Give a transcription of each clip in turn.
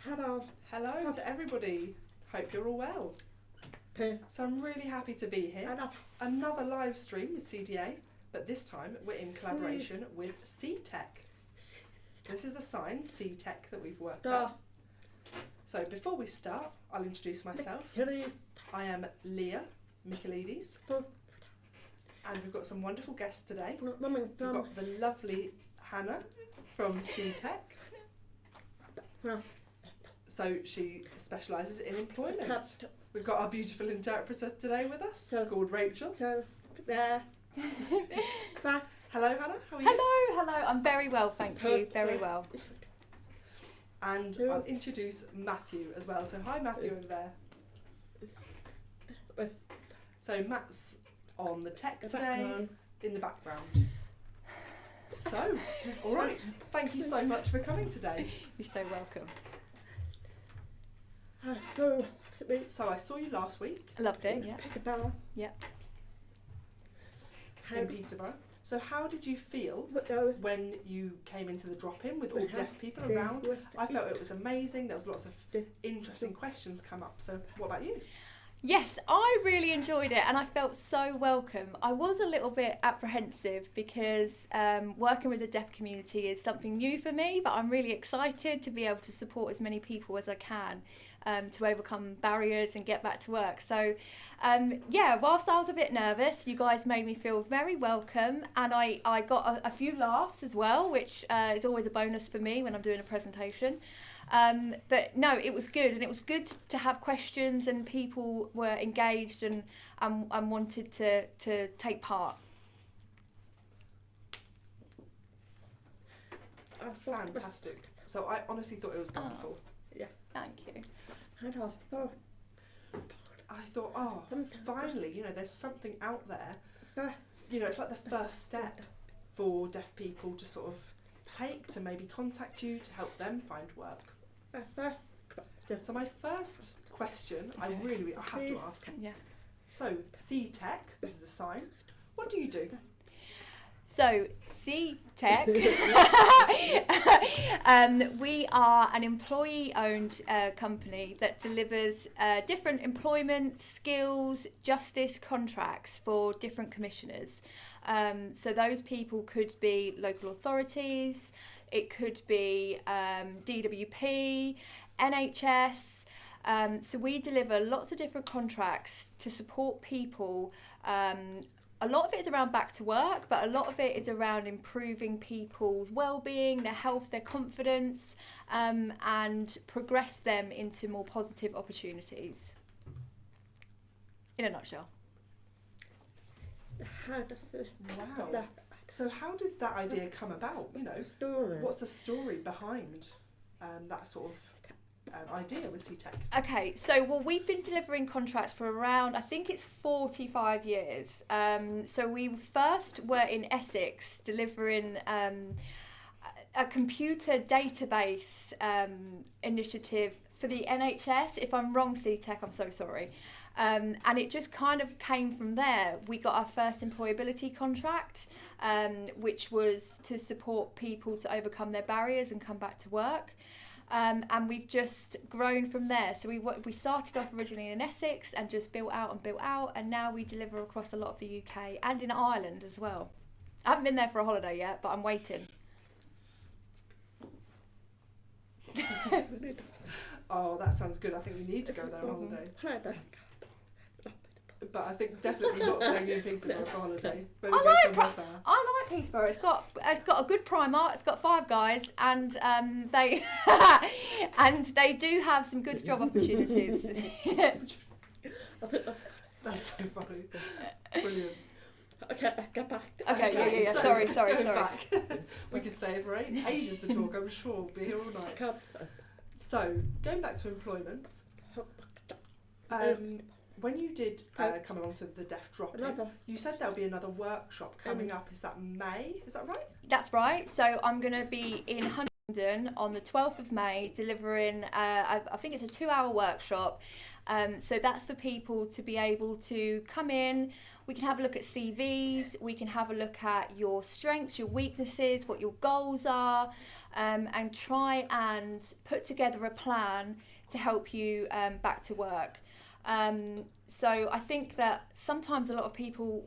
Hello to everybody. Hope you're all well. So I'm really happy to be here. Another live stream with CDA, but this time we're in collaboration with Seetec. This is the sign, Seetec, that we've worked on. So before we start, I'll introduce myself. I am Leah, Michaelides, and we've got some wonderful guests today. We've got the lovely Hannah from Seetec. So she specialises in employment. We've got our beautiful interpreter today with us, called Rachel. Hello Hannah, how are you? Hello, I'm very well, thank you, very well. And I'll introduce Matthew as well. So hi Matthew over there. So Matt's on the tech today, in the background. So, alright, thank you so much for coming today. You're so welcome. So I saw you last week. I loved it, yeah. Yep. In Peterborough. So how did you feel when you came into the drop-in with all deaf people around? I felt it was amazing. There was lots of interesting questions come up. So what about you? Yes, I really enjoyed it and I felt so welcome. I was a little bit apprehensive because working with the deaf community is something new for me, but I'm really excited to be able to support as many people as I can to overcome barriers and get back to work. So yeah, whilst I was a bit nervous, you guys made me feel very welcome, and I got a few laughs as well, which is always a bonus for me when I'm doing a presentation. But no, it was good, and it was good to have questions and people were engaged and wanted to take part. Fantastic. So I honestly thought it was wonderful. Yeah, thank you. I thought, oh, finally, you know, there's something out there. You know, it's like the first step for deaf people to sort of take to maybe contact you to help them find work. So my first question, I have to ask. Yeah. So Seetec, this is the sign. What do you do? So Seetec, we are an employee-owned company that delivers different employment, skills, justice contracts for different commissioners. So those people could be local authorities, it could be DWP, NHS. So we deliver lots of different contracts to support people. A lot of it is around back to work, but a lot of it is around improving people's well-being, their health, their confidence, and progress them into more positive opportunities. In a nutshell. Wow. So how did that idea come about? You know, what's the story behind that sort of idea with Seetec? Okay, so well, we've been delivering contracts for around, I think it's 45 years. So we first were in Essex delivering a computer database initiative for the NHS. If I'm wrong, Seetec, I'm so sorry. And it just kind of came from there. We got our first employability contract, which was to support people to overcome their barriers and come back to work. And we've just grown from there. So we started off originally in Essex and just built out, and now we deliver across a lot of the UK and in Ireland as well. I haven't been there for a holiday yet, but I'm waiting. Oh, that sounds good. I think we need to go there on holiday. But I think definitely not staying in Peterborough for holiday. I like Peterborough. It's got a good Primark. It's got Five Guys, and they and they do have some good job opportunities. That's so funny. Brilliant. Okay, yeah. Sorry. Back. We could stay for ages to talk. I'm sure we'll be here all night. So going back to employment. When you did come along to the deaf drop-in, you said there'll be another workshop coming up. Is that May? Is that right? That's right. So I'm going to be in London on the 12th of May, delivering, I think it's a 2-hour workshop. So that's for people to be able to come in. We can have a look at CVs, we can have a look at your strengths, your weaknesses, what your goals are, and try and put together a plan to help you back to work. So I think that sometimes a lot of people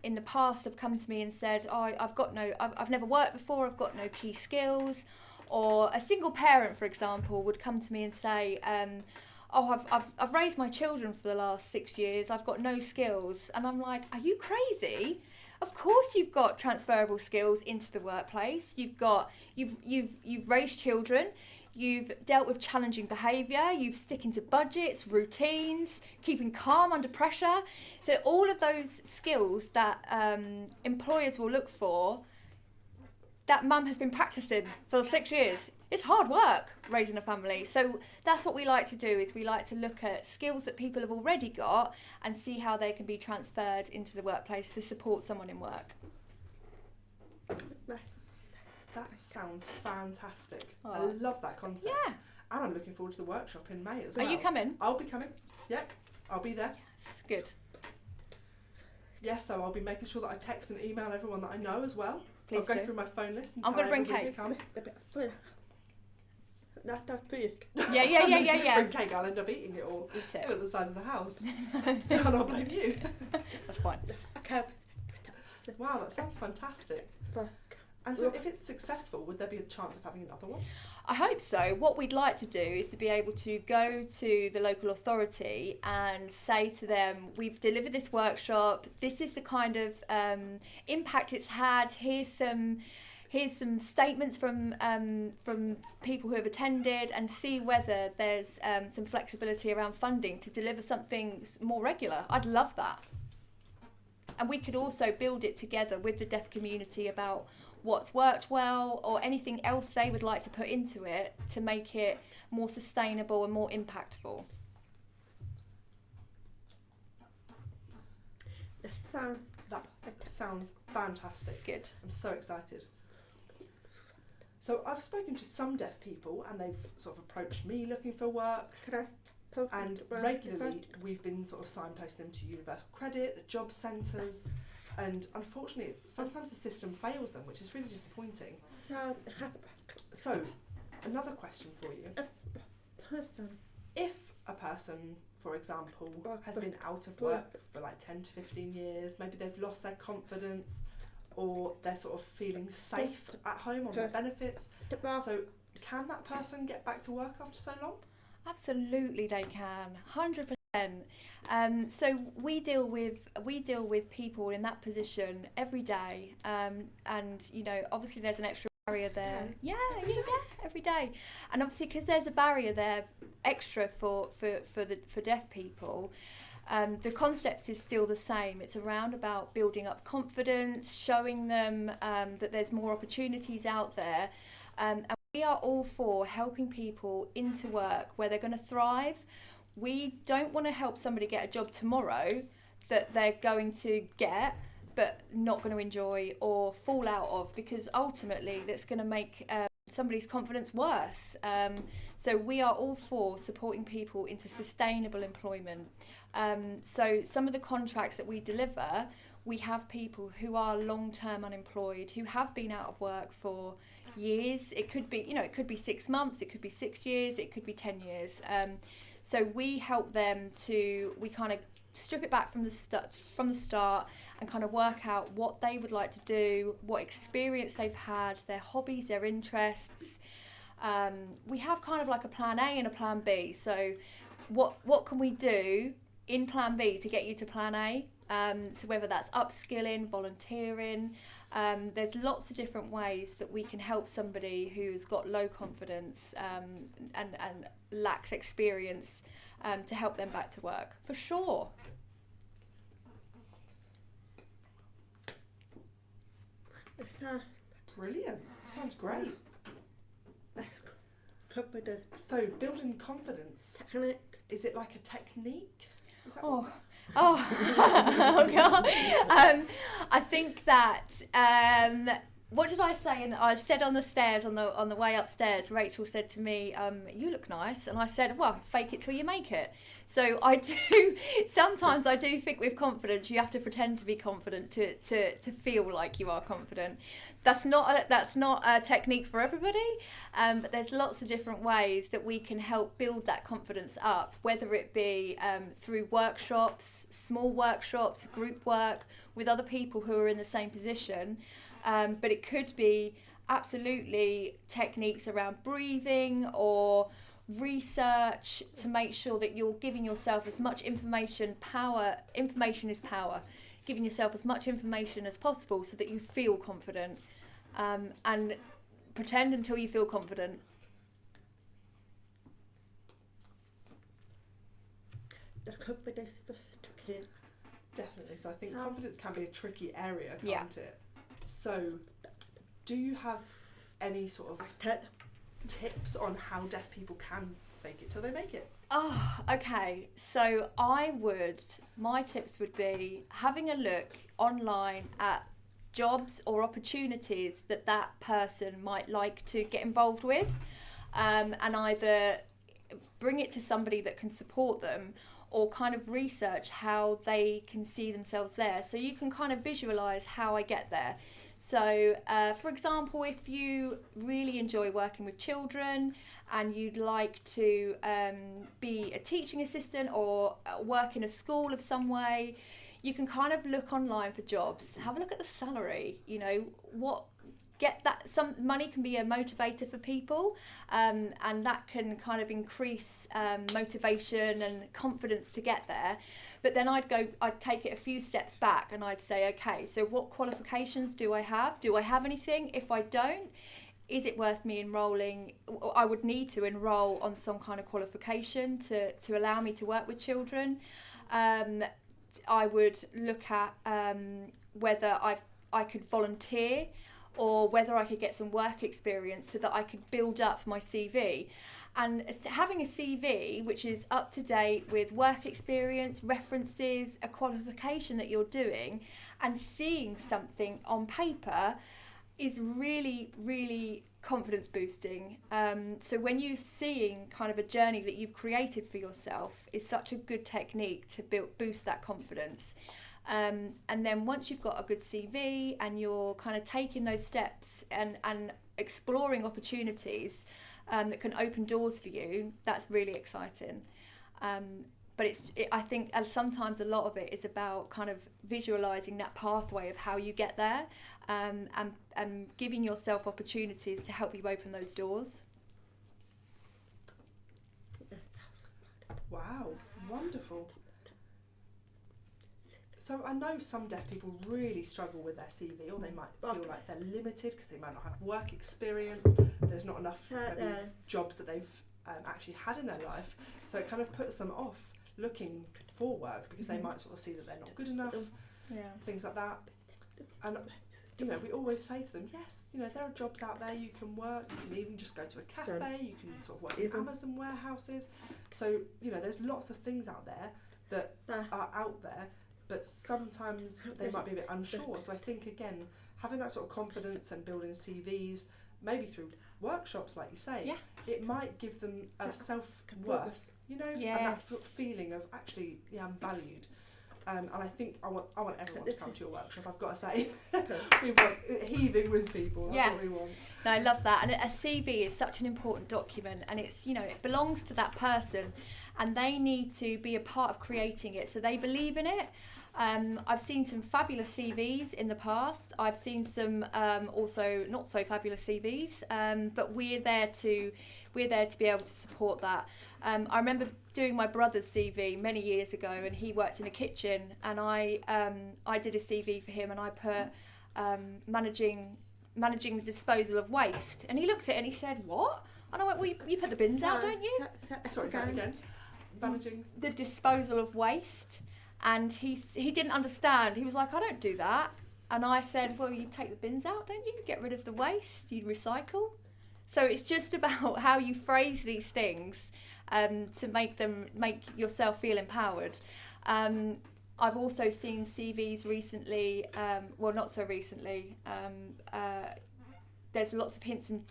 in the past have come to me and said, oh, I've never worked before, I've got no key skills. Or a single parent, for example, would come to me and say, oh, I've raised my children for the last 6 years, I've got no skills. And I'm like, are you crazy? Of course you've got transferable skills into the workplace. You've raised children, you've dealt with challenging behaviour, you've sticking to budgets, routines, keeping calm under pressure. So all of those skills that employers will look for, that mum has been practicing for 6 years. It's hard work raising a family. So that's what we like to do, is we like to look at skills that people have already got and see how they can be transferred into the workplace to support someone in work. That sounds fantastic. Oh. I love that concept. Yeah. And I'm looking forward to the workshop in May as well. Are you coming? I'll be coming. Yep, I'll be there. Yes, good. Yes, so I'll be making sure that I text and email everyone that I know as well. Please I'll go do. through my phone list and I'm tell gonna bring everybody to cake. come. Yeah. Bring cake, I'll end up eating it all. Eat it. At the side of the house. And I'll blame you. That's fine. Wow, that sounds fantastic. And so if it's successful, would there be a chance of having another one? I hope so. What we'd like to do is to be able to go to the local authority and say to them, we've delivered this workshop, this is the kind of impact it's had, here's some statements from people who have attended, and see whether there's some flexibility around funding to deliver something more regular. I'd love that. And we could also build it together with the deaf community about what's worked well, or anything else they would like to put into it to make it more sustainable and more impactful. That sounds fantastic. Good. I'm so excited. So I've spoken to some deaf people and they've sort of approached me looking for work. And regularly we've been sort of signposting them to Universal Credit, the job centres, and unfortunately sometimes the system fails them, which is really disappointing. So another question for you. If a person, for example, has been out of work for like 10 to 15 years, maybe they've lost their confidence, or they're sort of feeling safe at home on their benefits, so can that person get back to work after so long? Absolutely, they can. 100%. So we deal with people in that position every day, and you know, obviously there's an extra barrier there. Yeah, every day. And obviously, because there's a barrier there extra for deaf people. The concept is still the same. It's around about building up confidence, showing them that there's more opportunities out there. And we are all for helping people into work where they're going to thrive. We don't want to help somebody get a job tomorrow that they're going to get but not going to enjoy or fall out of, because ultimately that's going to make somebody's confidence worse. So we are all for supporting people into sustainable employment. So some of the contracts that we deliver, we have people who are long-term unemployed, who have been out of work for years. It could be, it could be 6 months, it could be 6 years, it could be 10 years. So we help them we kind of strip it back from the start and kind of work out what they would like to do, what experience they've had, their hobbies, their interests. We have kind of like a plan A and a plan B. So what can we do in plan B to get you to plan A? So whether that's upskilling, volunteering, there's lots of different ways that we can help somebody who's got low confidence and lacks experience to help them back to work, for sure. Brilliant. Sounds great. So building confidence, is it like a technique? Is that Oh God. I think that what did I say? And I said on the stairs, on the way upstairs, Rachel said to me, "You look nice," and I said, "Well, fake it till you make it." So I do. Sometimes I do think with confidence, you have to pretend to be confident to feel like you are confident. That's not a technique for everybody, but there's lots of different ways that we can help build that confidence up, whether it be through workshops, small workshops, group work with other people who are in the same position. But it could be absolutely techniques around breathing or research to make sure that you're giving yourself as much information. Information is power. Giving yourself as much information as possible so that you feel confident, and pretend until you feel confident. The confidence was tricky. Definitely. So I think confidence can be a tricky area, can't Yeah. it? So, do you have any sort of tips on how deaf people can fake it till they make it? Oh, okay. So my tips would be having a look online at jobs or opportunities that person might like to get involved with, and either bring it to somebody that can support them, or kind of research how they can see themselves there. So you can kind of visualise how I get there. So, for example, if you really enjoy working with children and you'd like to be a teaching assistant or work in a school of some way, you can kind of look online for jobs, have a look at the salary, get that. Some money can be a motivator for people, and that can kind of increase motivation and confidence to get there. But then I'd take it a few steps back and I'd say, okay, so what qualifications do I have? Do I have anything? If I don't, is it worth me enrolling? I would need to enroll on some kind of qualification to allow me to work with children. I would look at whether I could volunteer, or whether I could get some work experience so that I could build up my CV. And having a CV which is up to date with work experience, references, a qualification that you're doing, and seeing something on paper is really, really confidence boosting. So when you're seeing kind of a journey that you've created for yourself is such a good technique to boost that confidence. And then once you've got a good CV and you're kind of taking those steps and exploring opportunities that can open doors for you, that's really exciting. But I think sometimes a lot of it is about kind of visualising that pathway of how you get there, and giving yourself opportunities to help you open those doors. Wow, wonderful. So I know some deaf people really struggle with their CV, or they might feel like they're limited because they might not have work experience. There's not enough jobs that they've actually had in their life. So it kind of puts them off looking for work because they might sort of see that they're not good enough, things like that. And we always say to them, yes, there are jobs out there you can work. You can even just go to a cafe. You can sort of work in Amazon warehouses. So there's lots of things out there that are out there. But sometimes they might be a bit unsure. So I think, again, having that sort of confidence and building CVs, maybe through workshops, like you say, it might give them a self-worth, and that feeling of actually, I'm valued. And I think I want everyone to come to your workshop, I've got to say. We want heaving with people, that's what we want. No, I love that. And a CV is such an important document, and it's, it belongs to that person, and they need to be a part of creating it, so they believe in it. I've seen some fabulous CVs in the past. I've seen some also not so fabulous CVs, but we're there to be able to support that. I remember doing my brother's CV many years ago, and he worked in a kitchen, and I did a CV for him, and I put managing the disposal of waste, and he looked at it and he said, "What?" And I went, "Well, you put the bins out, don't you?" Sorry, say that again. Managing the disposal of waste. And he didn't understand. He was like, "I don't do that." And I said, "Well, you take the bins out, don't you? Get rid of the waste, you recycle." So it's just about how you phrase these things to make yourself feel empowered. I've also seen CVs recently, well, not so recently. There's lots of hints and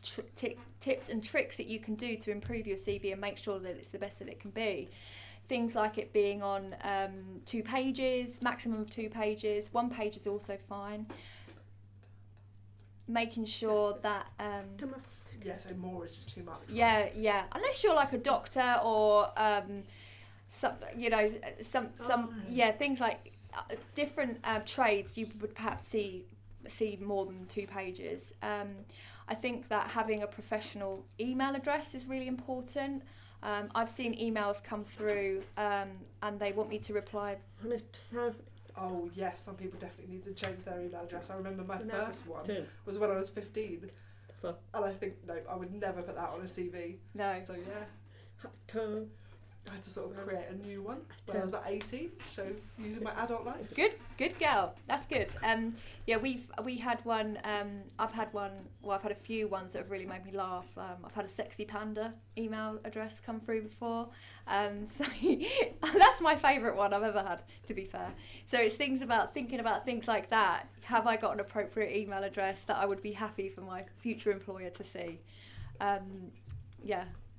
tips and tricks that you can do to improve your CV and make sure that it's the best that it can be. Things like it being on 2 pages, maximum of 2 pages. 1 page is also fine. Making sure that so more is just too much. Yeah. Unless you're like a doctor or things like different trades, you would perhaps see more than 2 pages. I think that having a professional email address is really important. I've seen emails come through and they want me to reply. Oh yes, some people definitely need to change their email address. I remember my first one was when I was 15, and I think I would never put that on a CV. No. So yeah, I had to sort of create a new one when I was about 18, so using my adult life. Good girl. That's good. We had one. I've had one. Well, I've had a few ones that have really made me laugh. I've had a sexy panda email address come through before. So that's my favourite one I've ever had, to be fair. So it's thinking about things like that. Have I got an appropriate email address that I would be happy for my future employer to see?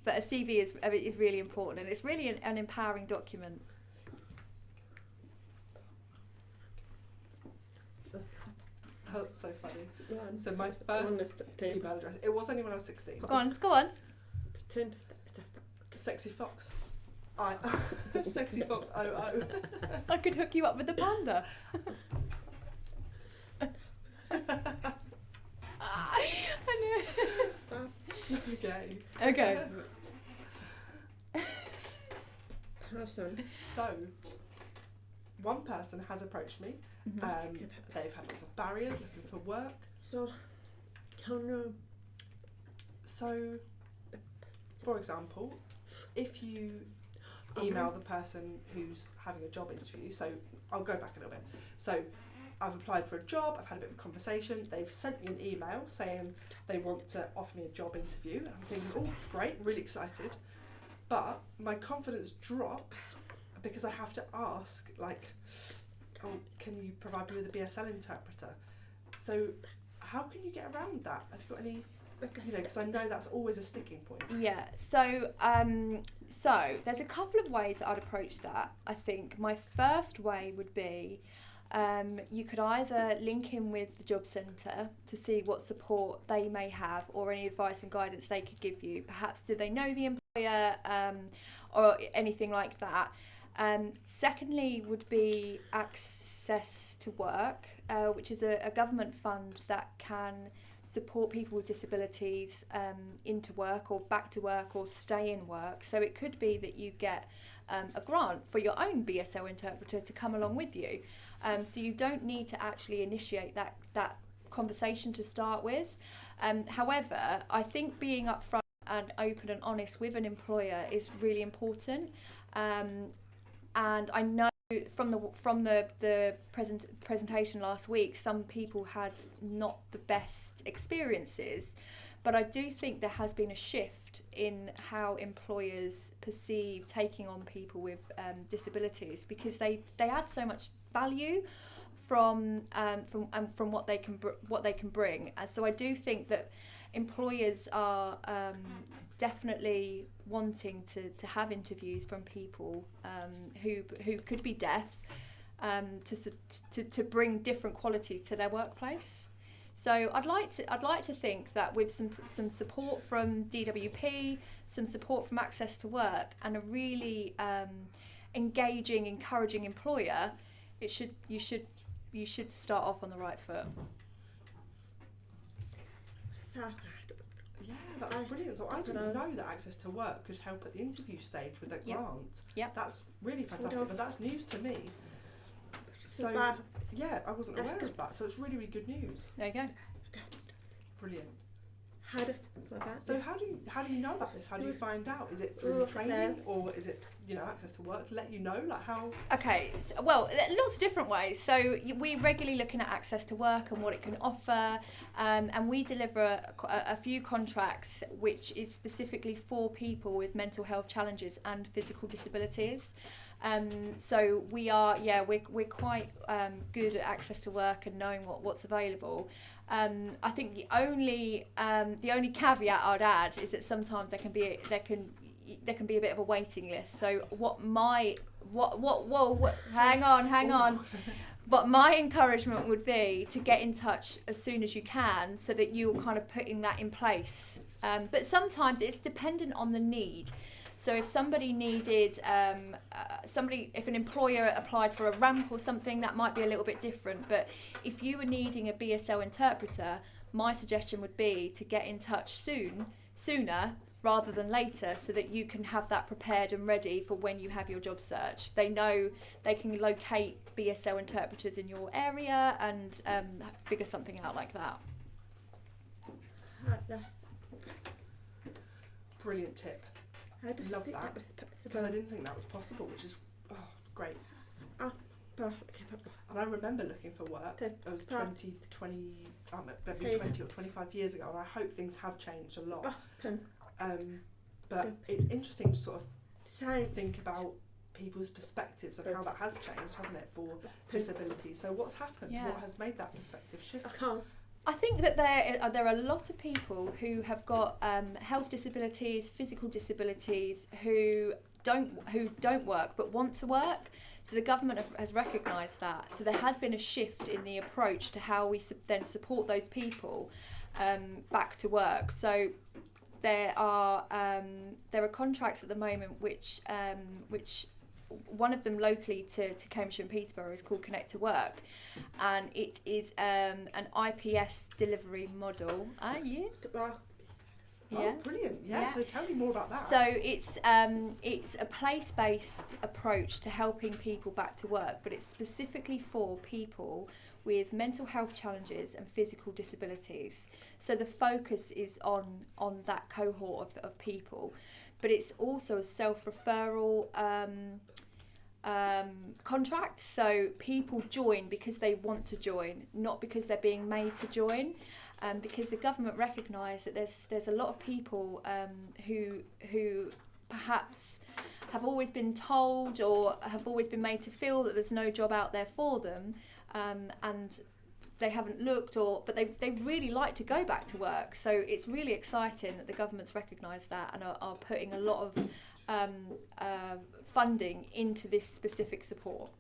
But a CV is really important, and it's really an empowering document. That's so funny. So my first email address, it was only when I was 16. Go on. Sexy Fox. Sexy Fox 00. I could hook you up with the panda. I know. Okay. So, one person has approached me. They've had lots of barriers looking for work. So, for example, if you email the person who's having a job interview, so I'll go back a little bit. So, I've applied for a job, I've had a bit of a conversation, they've sent me an email saying they want to offer me a job interview, and I'm thinking, oh, great, really excited. But my confidence drops because I have to ask, can you provide me with a BSL interpreter? So how can you get around that? Have you got any, because I know that's always a sticking point. Yeah, so there's a couple of ways that I'd approach that. I think my first way would be, you could either link in with the job centre to see what support they may have or any advice and guidance they could give you. Perhaps do they know the employer or anything like that. Secondly would be Access to Work, which is a government fund that can support people with disabilities into work or back to work or stay in work. So it could be that you get a grant for your own BSL interpreter to come along with you. So you don't need to actually initiate that conversation to start with. However, I think being upfront and open and honest with an employer is really important. And I know from the presentation last week, some people had not the best experiences, but I do think there has been a shift in how employers perceive taking on people with disabilities, because they add so much value from what they can bring. So I do think that employers are definitely wanting to have interviews from people who could be deaf, to bring different qualities to their workplace. So I'd like to think that with some support from DWP, some support from Access to Work, and a really engaging, encouraging employer, you should start off on the right foot. Yeah, that's brilliant. So I didn't know that Access to Work could help at the interview stage with a grant. Yep. That's really fantastic, but that's news to me. So yeah, I wasn't aware of that. So it's really, really good news. There you go. Brilliant. So how do you know about this? How do you find out? Is it through training, or is it Access to Work let you know, like how? Okay, well, lots of different ways. So we're regularly looking at Access to Work and what it can offer, and we deliver a few contracts which is specifically for people with mental health challenges and physical disabilities. So we're quite good at access to work and knowing what's available. I think the only caveat I'd add is that sometimes there can be a bit of a waiting list. So hang on. But my encouragement would be to get in touch as soon as you can, so that you're kind of putting that in place. But sometimes it's dependent on the need. So if somebody needed, if an employer applied for a ramp or something, that might be a little bit different. But if you were needing a BSL interpreter, my suggestion would be to get in touch sooner rather than later, so that you can have that prepared and ready for when you have your job search. They know they can locate BSL interpreters in your area and figure something out like that. Brilliant tip. Love that, because I didn't think that was possible, which is great. And I remember looking for work. It was 20 or 25 years ago, and I hope things have changed a lot. But it's interesting to sort of think about people's perspectives and how that has changed, hasn't it, for disability. So what's happened? Yeah. What has made that perspective shift? I think that there are a lot of people who have got health disabilities, physical disabilities, who don't work but want to work. So the government has recognised that. So there has been a shift in the approach to how we then support those people back to work. So there are contracts at the moment which one of them locally to Cambridgeshire and Peterborough is called Connect to Work, and it is an IPS delivery model. Oh, brilliant! Yeah. So tell me more about that. So it's a place-based approach to helping people back to work, but it's specifically for people with mental health challenges and physical disabilities. So the focus is on that cohort of people, but it's also a self-referral contract. So people join because they want to join, not because they're being made to join. Because the government recognise that there's a lot of people who perhaps have always been told or have always been made to feel that there's no job out there for them, and they haven't looked, but they really like to go back to work. So it's really exciting that the government's recognised that and are putting a lot of funding into this specific support.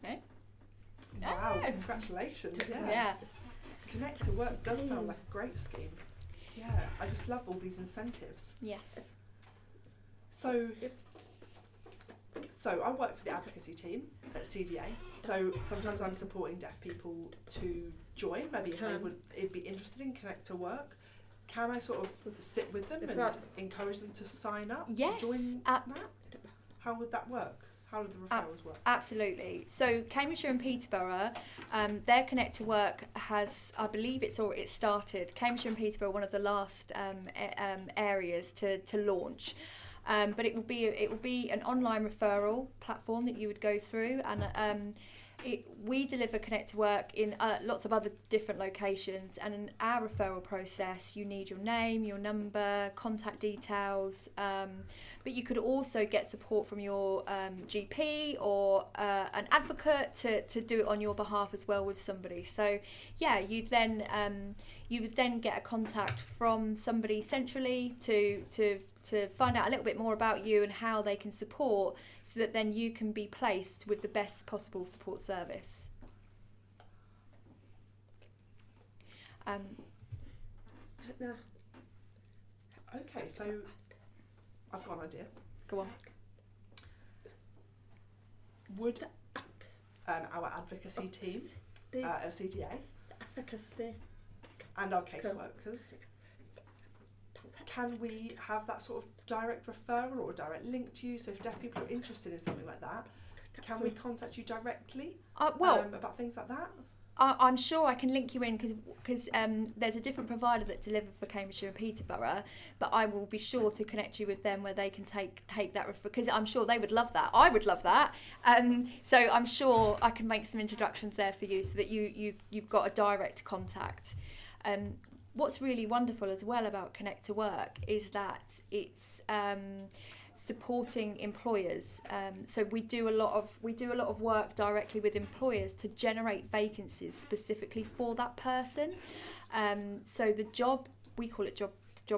Okay. Wow, congratulations. Yeah. Connect to Work does sound like a great scheme. Yeah, I just love all these incentives. Yes. So I work for the advocacy team at CDA. So sometimes I'm supporting deaf people to join, maybe if they'd be interested in Connect to Work. Can I sort of sit with them and encourage them to sign up to join that? How would that work? How do the referrals work? Absolutely. So Cambridgeshire and Peterborough, their Connect to Work has, I believe it started. Cambridgeshire and Peterborough are one of the last areas to launch. But it will be an online referral platform that you would go through, and we deliver Connect to Work in lots of other different locations. And in our referral process, you need your name, your number, contact details, but you could also get support from your GP or an advocate to do it on your behalf as well with somebody. So yeah, you would then get a contact from somebody centrally to find out a little bit more about you and how they can support, so that then you can be placed with the best possible support service. Okay, so I've got an idea. Go on. Would our advocacy team at CDA and our caseworkers, can we have that sort of direct referral or direct link to you? So if deaf people are interested in something like that, can we contact you directly about things like that? I'm sure I can link you in because there's a different provider that deliver for Cambridgeshire and Peterborough, but I will be sure to connect you with them where they can take that because I'm sure they would love that. I would love that. So I'm sure I can make some introductions there for you so that you've got a direct contact. what's really wonderful as well about Connect to Work is that it's supporting employers. So we do a lot of work directly with employers to generate vacancies specifically for that person. So the job, we call it job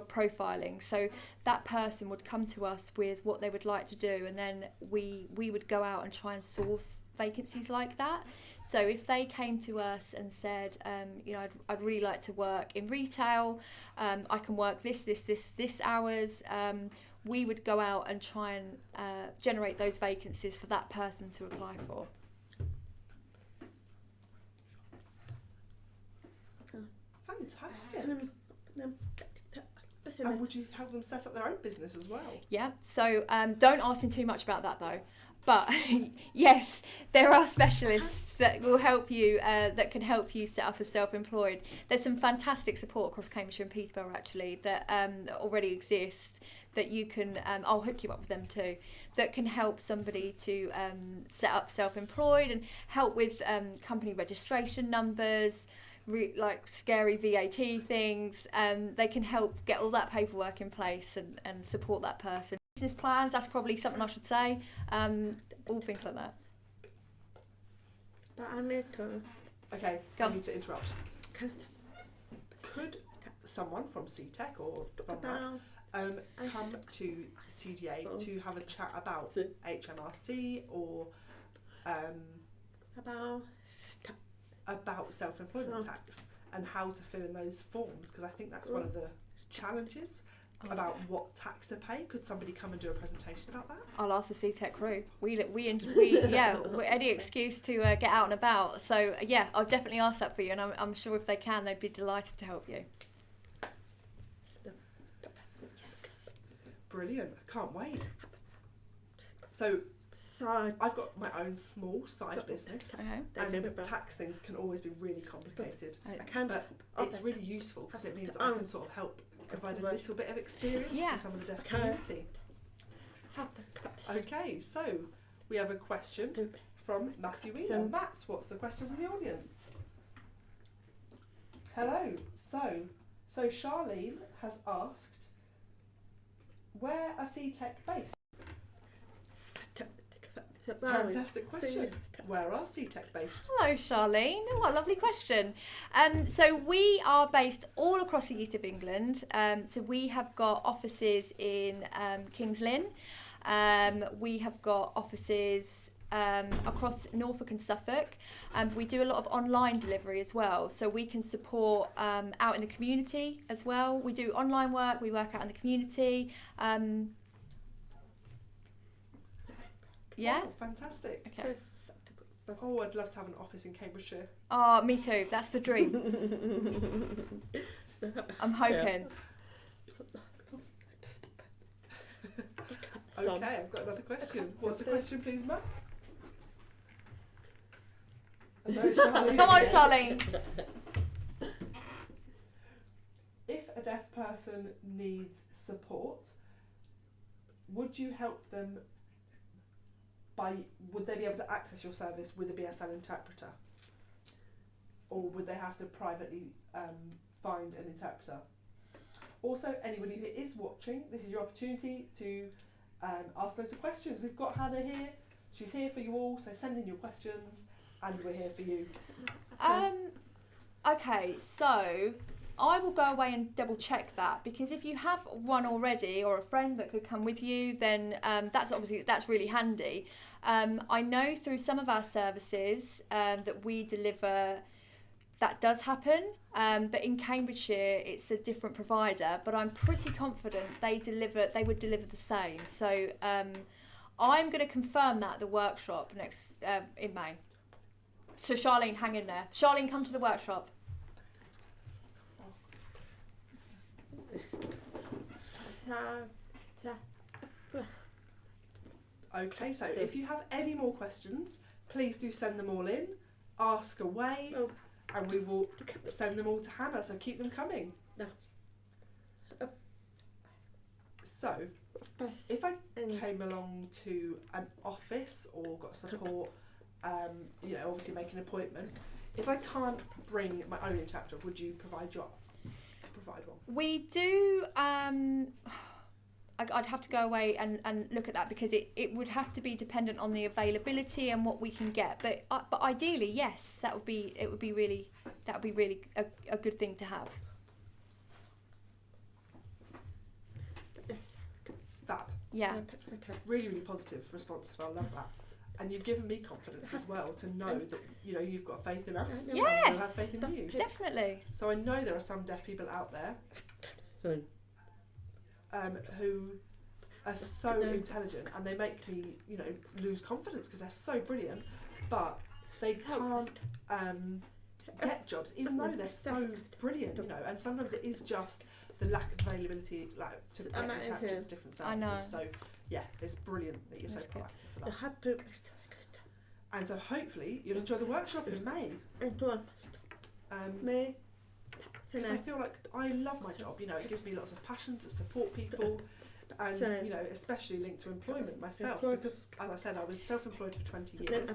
profiling. So that person would come to us with what they would like to do, and then we would go out and try and source vacancies like that. So if they came to us and said, I'd really like to work in retail, I can work this hours, we would go out and try and generate those vacancies for that person to apply for. Fantastic. And would you help them set up their own business as well? Yeah, so don't ask me too much about that though. But yes, there are specialists that will help you, that can help you set up as self-employed. There's some fantastic support across Cambridgeshire and Peterborough actually that already exist that you can, I'll hook you up with them too, that can help somebody to set up self-employed and help with company registration numbers, like scary VAT things. They can help get all that paperwork in place and support that person. Business plans, that's probably something I should say. All things like that. But I need to... Okay, I need to interrupt. Could someone from Seetec or from that come to CDA to have a chat about HMRC or about self-employment tax and how to fill in those forms? Because I think that's one of the challenges about what tax to pay. Could somebody come and do a presentation about that? I'll ask the Seetec crew. We we're any excuse to get out and about. So yeah, I'll definitely ask that for you, and I'm sure if they can, they'd be delighted to help you. Brilliant! I can't wait. So I've got my own small side business, and tax things can always be really complicated. But it's really useful because it means that I can sort of help provide a little bit of experience to some of the deaf community. Okay, so we have a question from Matthew Wheeler. Matt, what's the question from the audience? Hello. So Charlene has asked, where are Seetec based? Fantastic question. Where are Seetec based? Hello, Charlene. What a lovely question. So we are based all across the east of England. So we have got offices in Kings Lynn. We have got offices across Norfolk and Suffolk. We do a lot of online delivery as well. So we can support out in the community as well. We do online work. We work out in the community. Yeah. Oh, fantastic. Okay. Oh, I'd love to have an office in Cambridgeshire. Oh, me too. That's the dream. I'm hoping. Okay, I've got another question. What's the question, please, Matt? Come on, Charlene. If a deaf person needs support, would you help them would they be able to access your service with a BSL interpreter? Or would they have to privately find an interpreter? Also, anybody who is watching, this is your opportunity to ask loads of questions. We've got Hannah here. She's here for you all, so send in your questions and we're here for you. Okay, so I will go away and double check that, because if you have one already or a friend that could come with you, then that's really handy. I know through some of our services that we deliver, that does happen, but in Cambridgeshire it's a different provider, but I'm pretty confident they would deliver the same. So I'm going to confirm that at the workshop next in May. So Charlene, hang in there. Charlene, come to the workshop. Okay, so if you have any more questions, please do send them all in, ask away, and we will send them all to Hannah, so keep them coming. So, if I came along to an office or got support, obviously make an appointment, if I can't bring my own interpreter, would you provide your provide one? We do. I'd have to go away and look at that, because it would have to be dependent on the availability and what we can get. But ideally, yes, that would be really a good thing to have. Fab. Yeah. Really, really positive response as well. Love that. And you've given me confidence as well to know that, you know, you've got faith in us. Yes. And we'll have faith in you. Definitely. So I know there are some deaf people out there who are so intelligent, and they make me, you know, lose confidence because they're so brilliant, but they can't get jobs even though they're so brilliant, you know. And sometimes it is just the lack of availability, like, to get in touch with different services. I know. So yeah, it's brilliant that you're so proactive for that. And so hopefully you'll enjoy the workshop in May. Because I feel like I love my job, you know, it gives me lots of passion to support people, and, you know, especially linked to employment myself, because, as I said, I was self-employed for 20 years,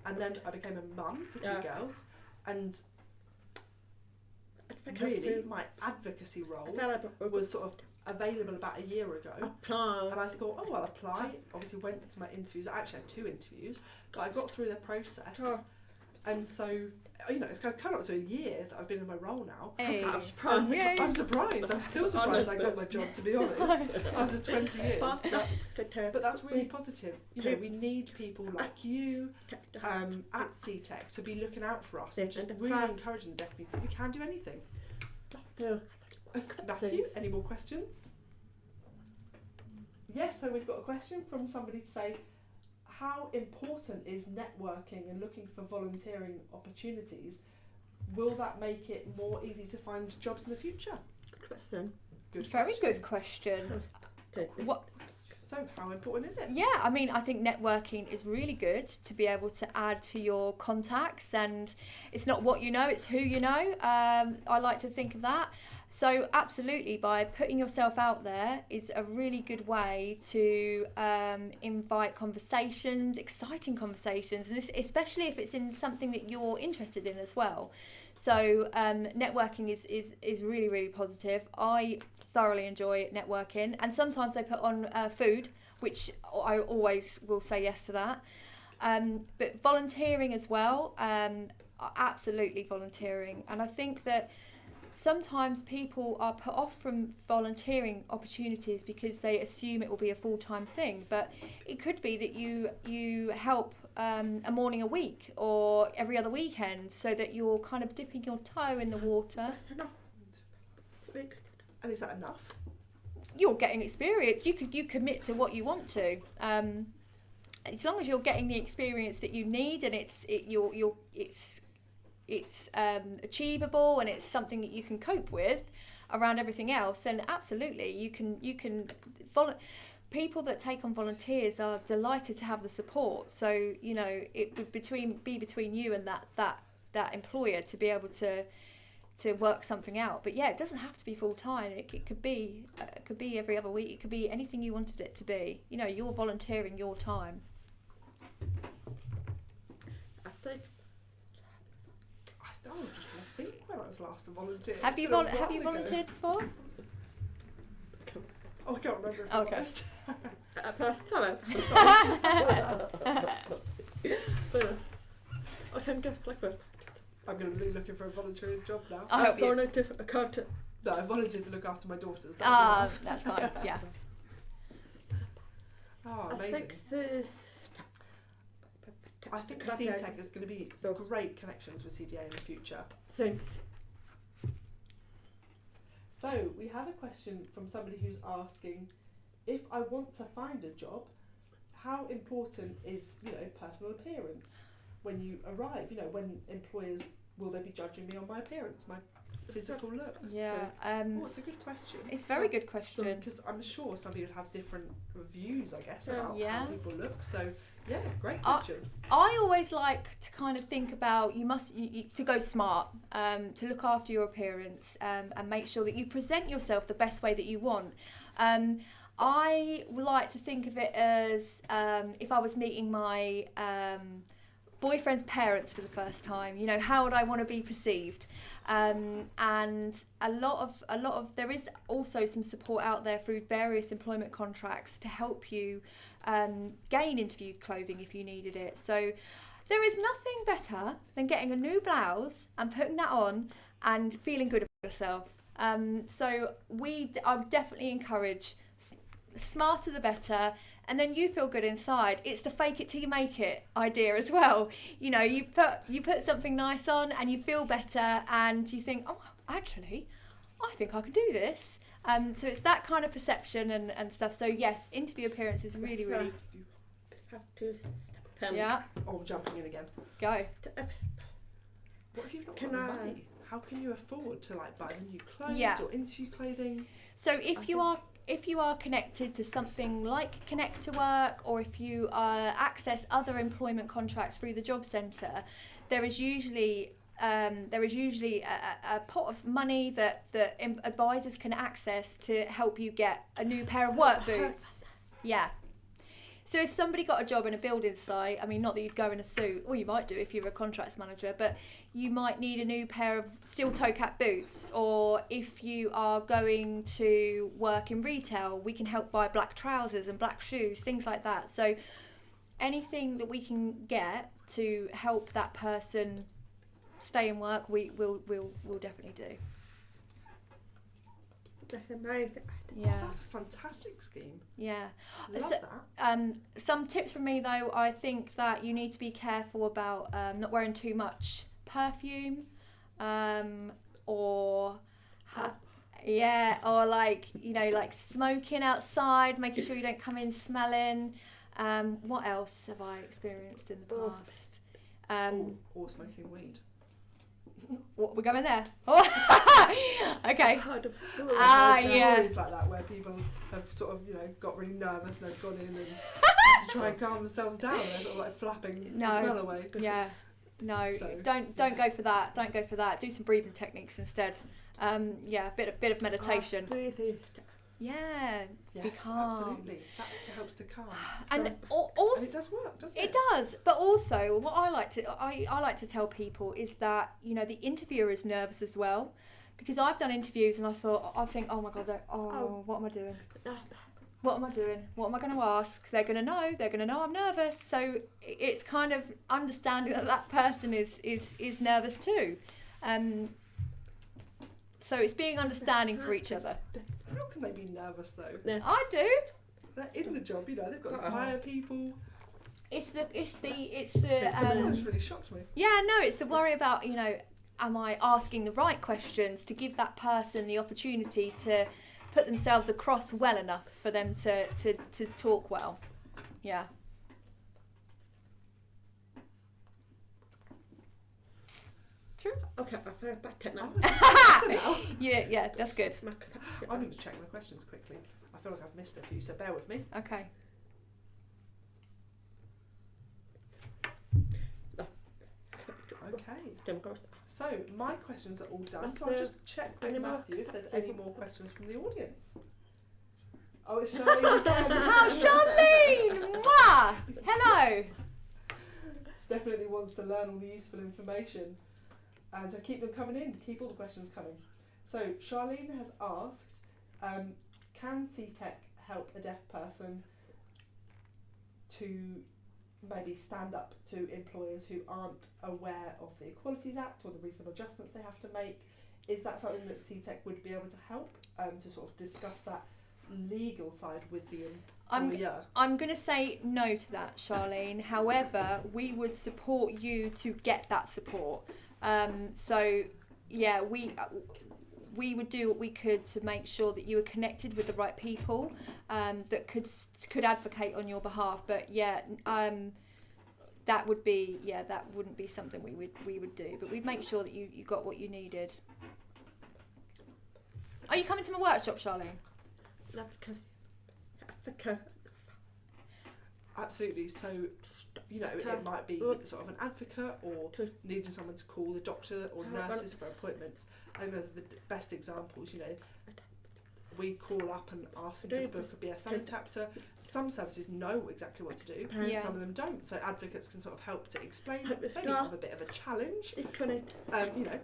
and then I became a mum for 2 girls, and really my advocacy role was sort of available about a year ago, and I thought, oh, I'll apply. Obviously went to my interviews. I actually had 2 interviews, but I got through the process, and so, you know, it's come up to a year that I've been in my role now. Hey. I'm surprised. I'm still surprised I got my job, to be honest, after 20 years. But that's really positive. You know, we need people like you at Seetec to be looking out for us and just really encouraging the deputies that we can do anything. Matthew, any more questions? Yes, so we've got a question from somebody to say, how important is networking and looking for volunteering opportunities? Will that make it more easy to find jobs in the future? Good question. Very good question. What? So how important is it? Yeah, I mean, I think networking is really good to be able to add to your contacts, and it's not what you know, it's who you know. I like to think of that. So absolutely, by putting yourself out there is a really good way to invite conversations, exciting conversations, and especially if it's in something that you're interested in as well. So networking is really, really positive. I thoroughly enjoy networking, and sometimes they put on food, which I always will say yes to that. But volunteering as well, absolutely volunteering. And I think that sometimes people are put off from volunteering opportunities because they assume it will be a full-time thing, but it could be that you help a morning a week or every other weekend, so that you're kind of dipping your toe in the water. And is that enough? You're getting experience. You commit to what you want to. As long as you're getting the experience that you need, and it's achievable, and it's something that you can cope with around everything else, then absolutely you can people that take on volunteers are delighted to have the support. So, you know, it would be between you and that employer to be able to work something out. But yeah, it doesn't have to be full time. It could be every other week. It could be anything you wanted it to be. You know, you're volunteering your time. I was just trying to think when I was last a volunteer. Have you volunteered before? Oh, I can't remember if I'm honest. I'm going to be looking for a volunteering job now. I hope you. No, I volunteered to look after my daughters. That's fine. Yeah. Oh, amazing. I think Seetec is going to be great connections with CDA in the future. So we have a question from somebody who's asking, if I want to find a job, how important is, you know, personal appearance when you arrive? You know, when employers, will they be judging me on my appearance, my physical look? Yeah. It's a good question. It's a very good question. Because I'm sure some people have different views, I guess, about yeah. how people look. So, yeah, great question. I always like to kind of think about, you to go smart, to look after your appearance, and make sure that you present yourself the best way that you want. I like to think of it as if I was meeting my boyfriend's parents for the first time. You know, how would I want to be perceived? And a lot of there is also some support out there through various employment contracts to help you gain interview clothing if you needed it. So there is nothing better than getting a new blouse and putting that on and feeling good about yourself. So I would definitely encourage smarter the better, and then you feel good inside. It's the fake it till you make it idea as well. You know, you put something nice on and you feel better and you think, oh, actually, I think I can do this. So it's that kind of perception and stuff. So yes, interview appearance is really, really... Have to... Yeah. Oh, I'm jumping in again. Go. What if you've not got the money? How can you afford to like buy the new clothes or interview clothing? So if you are connected to something like Connect to Work, or if you access other employment contracts through the job centre, there is usually a pot of money that advisors can access to help you get a new pair of work boots. Yeah. So if somebody got a job in a building site, I mean, not that you'd go in a suit, or you might do if you're a contracts manager, but you might need a new pair of steel toe cap boots. Or if you are going to work in retail, we can help buy black trousers and black shoes, things like that. So anything that we can get to help that person stay in work, we'll definitely do. That's amazing. Yeah. Oh, that's a fantastic scheme. Yeah. Love that. Some tips from me though, I think that you need to be careful about not wearing too much perfume, or like, you know, like smoking outside, making sure you don't come in smelling. What else have I experienced in the past? Or smoking weed. What, we're going there? Oh. Okay. Yeah. Stories like that where people have sort of, you know, got really nervous and they've gone in and to try and calm themselves down. They're sort of like flapping the smell away. Yeah. No. So, don't go for that. Don't go for that. Do some breathing techniques instead. A bit of meditation. Yeah. Yes, be calm. absolutely. That helps to calm. And also, and it does work, doesn't it? It does. But also, what I like to tell people is that, you know, the interviewer is nervous as well, because I've done interviews and I think, oh my God, what am I doing? What am I doing? What am I going to ask? They're going to know. They're going to know I'm nervous. So it's kind of understanding that person is nervous too. So it's being understanding for each other. How can they be nervous though? Yeah. I do. They're in the job, you know. They've got to hire people. It's the. It's really shocked me. Yeah, no, it's the worry about, you know, am I asking the right questions to give that person the opportunity to put themselves across well enough for them to talk well. Yeah. True. Okay, I've heard back it now. Yeah, that's good. I'm going to check my questions quickly. I feel like I've missed a few, so bear with me. Okay. Okay. So my questions are all done. So I'll just check with Matthew if there's any more questions from the audience. Oh, it's Charlene again. Oh, Charlene! Mwah! Hello. Definitely wants to learn all the useful information. And so keep them coming in, keep all the questions coming. So Charlene has asked, can Seetec help a deaf person to maybe stand up to employers who aren't aware of the Equalities Act or the reasonable adjustments they have to make? Is that something that Seetec would be able to help to sort of discuss that legal side with the employer? I'm going to say no to that, Charlene. However, we would support you to get that support. So yeah, we would do what we could to make sure that you were connected with the right people that could advocate on your behalf. But yeah, that wouldn't be something we would do. But we'd make sure that you got what you needed. Are you coming to my workshop, Charlene? No, because Absolutely. So, you know, it might be sort of an advocate or needing someone to call the doctor or nurses for appointments. I know the best examples, you know, we call up and ask them to book a BSL interpreter. Some services know exactly what to do, some of them don't. So advocates can sort of help to explain, maybe have a bit of a challenge,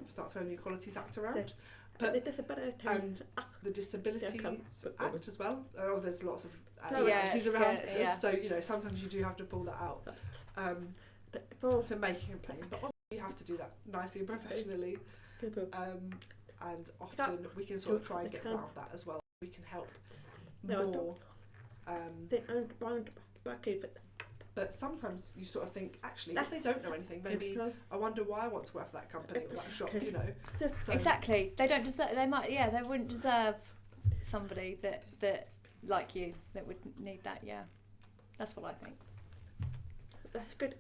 start throwing the Equalities Act around. But and the Disabilities Act as well. Oh, there's lots of agencies around. So, sometimes you do have to pull that out to make a complaint. But obviously you have to do that nicely and professionally. And often we can sort of try and get around that as well. We can help more. But sometimes you sort of think, actually, if they don't know anything, maybe I wonder why I want to work for that company or that shop, So exactly. They don't deserve. They might. Yeah, they wouldn't deserve somebody that like you that would need that. Yeah, that's what I think. That's good.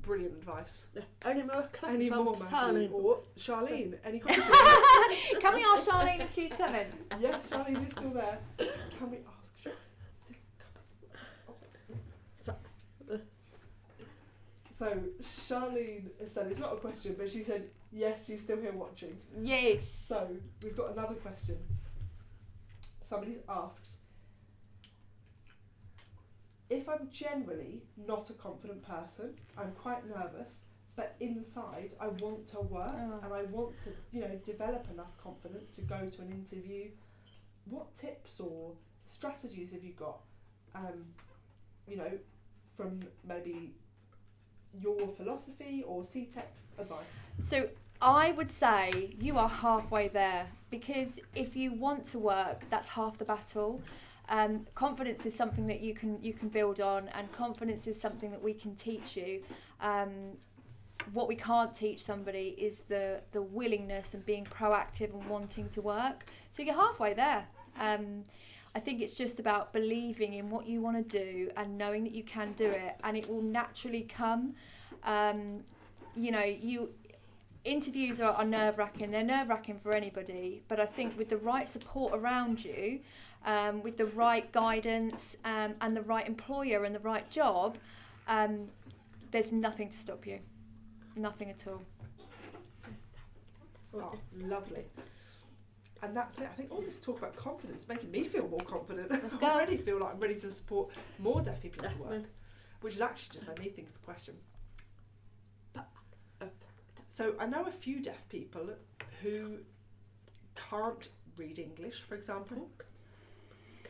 Brilliant advice. Any more, Maggie? Or Charlene? Any questions? Can we ask Charlene if she's coming? Yes, Charlene is still there. Can we ask Charlene? So Charlene said, it's not a question, but she said, yes, she's still here watching. Yes. So we've got another question. Somebody's asked, if I'm generally not a confident person, I'm quite nervous, but inside I want to work and I want to, develop enough confidence to go to an interview, what tips or strategies have you got, from maybe your philosophy or Seetec's advice? So I would say you are halfway there, because if you want to work, that's half the battle. Confidence is something that you can build on, and confidence is something that we can teach you. What we can't teach somebody is the willingness and being proactive and wanting to work. So you're halfway there. I think it's just about believing in what you want to do and knowing that you can do it, and it will naturally come. Interviews are nerve-wracking. They're nerve-wracking for anybody, but I think with the right support around you, with the right guidance and the right employer and the right job, there's nothing to stop you. Nothing at all. Oh, lovely. And that's it. I think all this talk about confidence is making me feel more confident. I already feel like I'm ready to support more deaf people into work, which has actually just made me think of a question. So I know a few deaf people who can't read English, for example,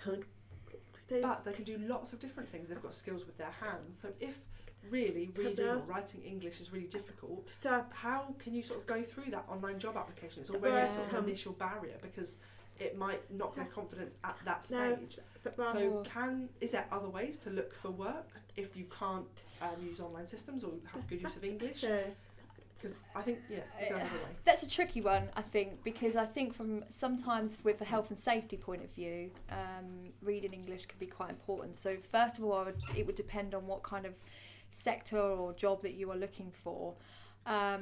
but they can do lots of different things. They've got skills with their hands. So if really reading or writing English is really difficult, how can you sort of go through that online job application? It's already a sort of initial barrier because it might knock their confidence at that stage. So is there other ways to look for work if you can't use online systems or have good use of English? Because I think, is there another way? That's a tricky one, I think, because I think from sometimes with a health and safety point of view, reading English can be quite important. So first of all, it would depend on what kind of sector or job that you are looking for. I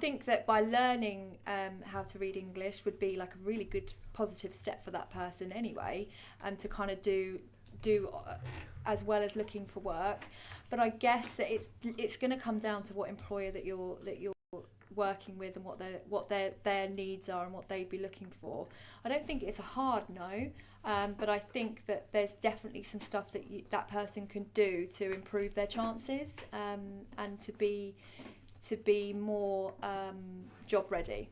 think that by learning how to read English would be like a really good positive step for that person anyway, and to kind of do as well as looking for work. But I guess that it's going to come down to what employer that you're working with and what their needs are and what they'd be looking for. I don't think it's a hard no, but I think that there's definitely some stuff that that person can do to improve their chances and to be more job ready.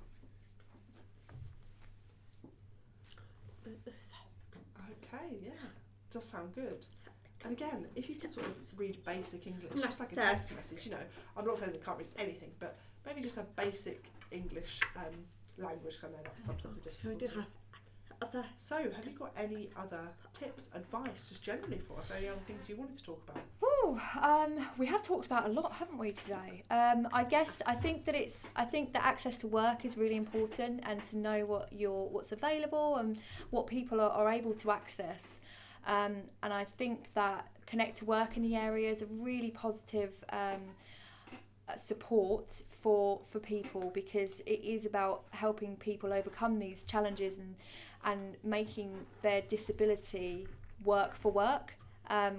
Okay, yeah, does sound good. And again, if you can sort of read basic English, just like a text message, I'm not saying they can't read anything, but maybe just a basic English language, because I know that's sometimes a difficult. So, have you got any other tips, advice, just generally for us? Any other things you wanted to talk about? We have talked about a lot, haven't we, today? I think that access to work is really important, and to know what's available and what people are able to access. And I think that Connect to Work in the area is a really positive support for people, because it is about helping people overcome these challenges and making their disability work for work,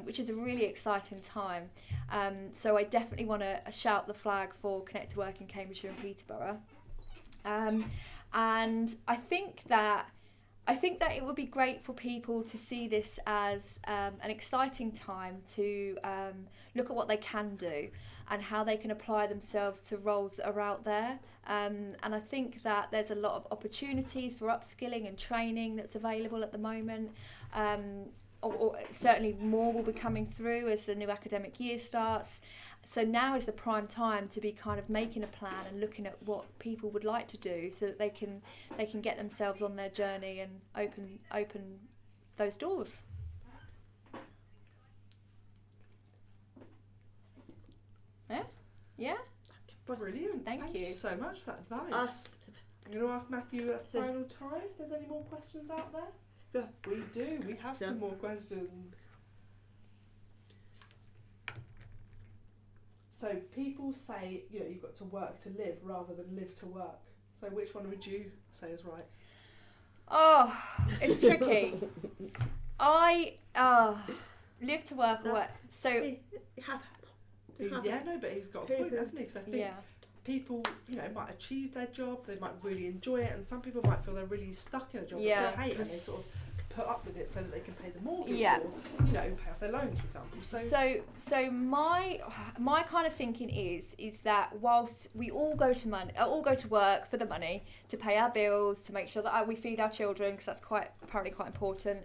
which is a really exciting time. So I definitely want to shout the flag for Connect to Work in Cambridgeshire and Peterborough. And I think that it would be great for people to see this as an exciting time to look at what they can do and how they can apply themselves to roles that are out there. And I think that there's a lot of opportunities for upskilling and training that's available at the moment. Or certainly more will be coming through as the new academic year starts. So now is the prime time to be kind of making a plan and looking at what people would like to do so that they can get themselves on their journey and open those doors. Yeah? Brilliant. Thank you So much for that advice. I'm going to ask Matthew a final time if there's any more questions out there. Yeah. We do. We have some more questions. So people say, you've got to work to live rather than live to work. So which one would you say is right? Oh, it's tricky. I live to work or work. So but he's got a point, hasn't he? Because I think people, might achieve their job, they might really enjoy it, and some people might feel they're really stuck in a job that they hate, and they sort of put up with it so that they can pay the mortgage or, pay off their loans, for example. So my kind of thinking is that whilst we all go to work for the money, to pay our bills, to make sure that we feed our children, because that's apparently quite important,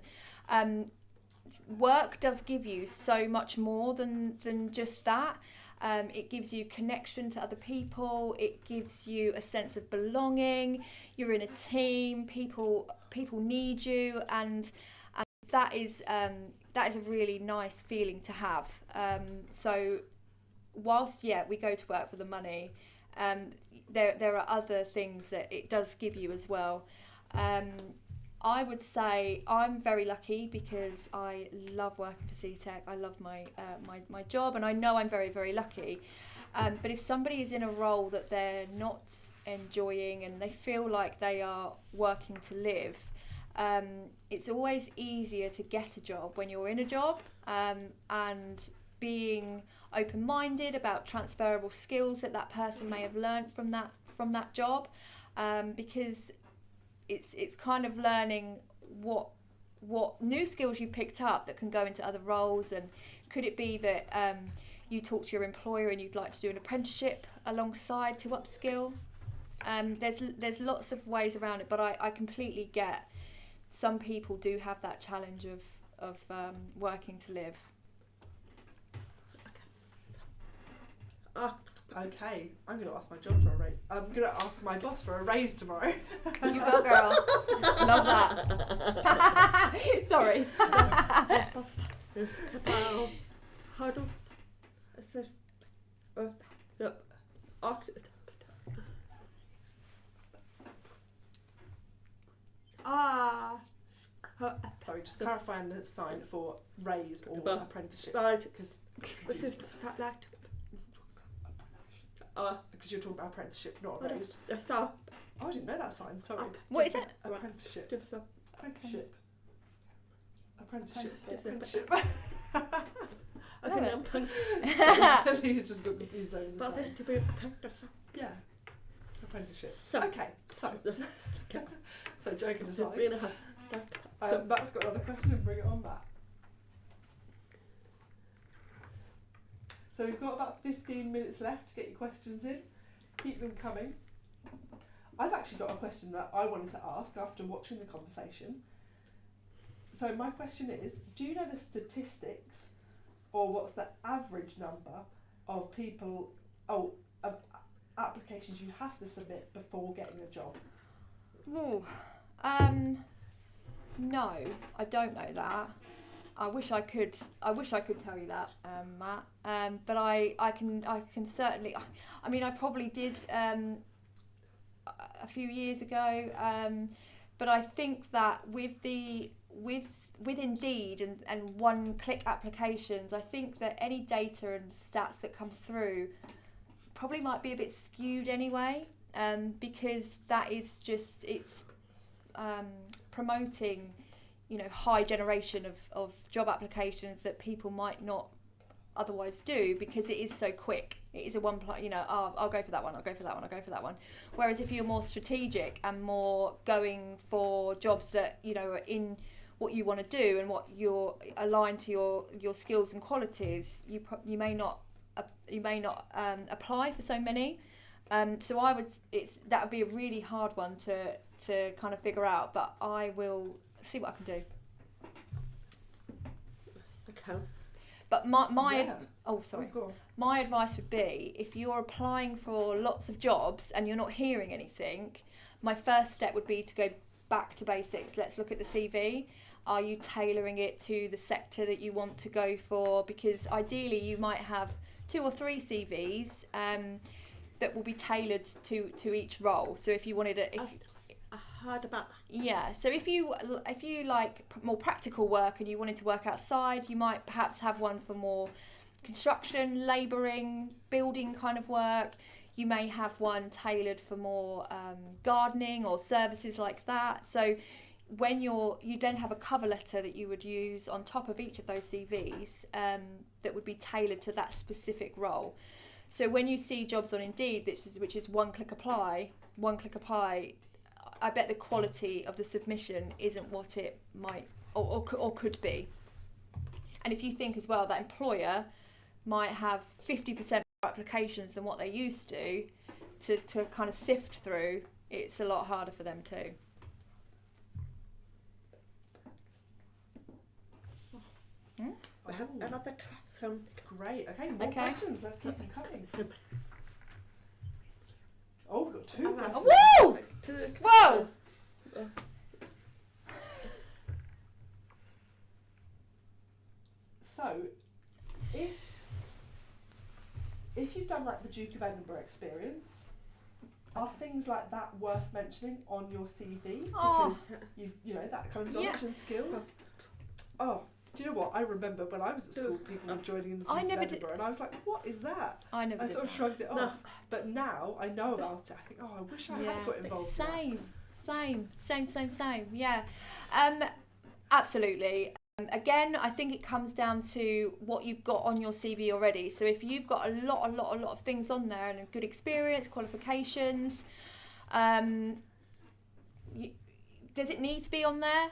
work does give you so much more than just that. It gives you connection to other people. It gives you a sense of belonging. You're in a team. People need you, and that is a really nice feeling to have. So whilst we go to work for the money, there are other things that it does give you as well. I would say I'm very lucky because I love working for Seetec. I love my job, and I know I'm very, very lucky. But if somebody is in a role that they're not enjoying and they feel like they are working to live, it's always easier to get a job when you're in a job, and being open-minded about transferable skills that person may have learned from that job, because it's kind of learning what new skills you've picked up that can go into other roles. And could it be that you talk to your employer and you'd like to do an apprenticeship alongside to upskill? There's lots of ways around it, but I completely get some people do have that challenge of working to live. Okay, I'm going to ask my job for a raise. I'm going to ask my boss for a raise tomorrow. You go, girl. Love that. Sorry. Sorry, just clarifying the sign for raise or apprenticeship. Because you're talking about apprenticeship, not a raise. Oh, I didn't know that sign, sorry. What is it? Apprenticeship. Apprenticeship. Okay, I'm kind He's just got confused over the sign. to be apprentice. Yeah. Apprenticeship. So joking aside. Matt's got another question, bring it on, Matt. So we've got about 15 minutes left to get your questions in. Keep them coming. I've actually got a question that I wanted to ask after watching the conversation. So my question is, do you know the statistics, or what's the average number of applications you have to submit before getting a job? No, I don't know that. I wish I could tell you that, Matt. But I can certainly. I mean, I probably did a few years ago. But I think that with Indeed and one-click applications, I think that any data and stats that come through probably might be a bit skewed anyway. Because that is just promoting, high generation of job applications that people might not otherwise do, because it is so quick. It is a one plus, I'll go for that one, I'll go for that one, I'll go for that one. Whereas if you're more strategic and more going for jobs that, are in what you want to do and what you're aligned to your skills and qualities, you may not apply for so many. So that would be a really hard one to kind of figure out, but I will see what I can do. Okay. But Go on. my advice would be, if you're applying for lots of jobs and you're not hearing anything, my first step would be to go back to basics. Let's look at the CV. Are you tailoring it to the sector that you want to go for? Because ideally you might have 2 or 3 CVs that will be tailored to each role. So if you wanted I heard about that. Yeah, so if you like more practical work and you wanted to work outside, you might perhaps have one for more construction, labouring, building kind of work. You may have one tailored for more gardening or services like that. So when you then have a cover letter that you would use on top of each of those CVs that would be tailored to that specific role. So when you see jobs on Indeed, which is one click apply, I bet the quality of the submission isn't what it might or could be. And if you think as well that employer might have 50% more applications than what they used to kind of sift through, it's a lot harder for them too. I have another question. Great. Okay, more questions. Let's keep them coming. Oh, we've got 2 questions. Woo! Whoa! So, if you've done like the Duke of Edinburgh experience, are things like that worth mentioning on your CV? Because you've that kind of knowledge and skills. Oh, do you know what? I remember when I was at school, people were joining in the Duke of Edinburgh, and I was like, "What is that?" I sort of shrugged it off. But now I know about it. I think, I wish I had got involved. Same. Yeah, absolutely. Again, I think it comes down to what you've got on your CV already. So if you've got a lot of things on there and a good experience, qualifications, does it need to be on there?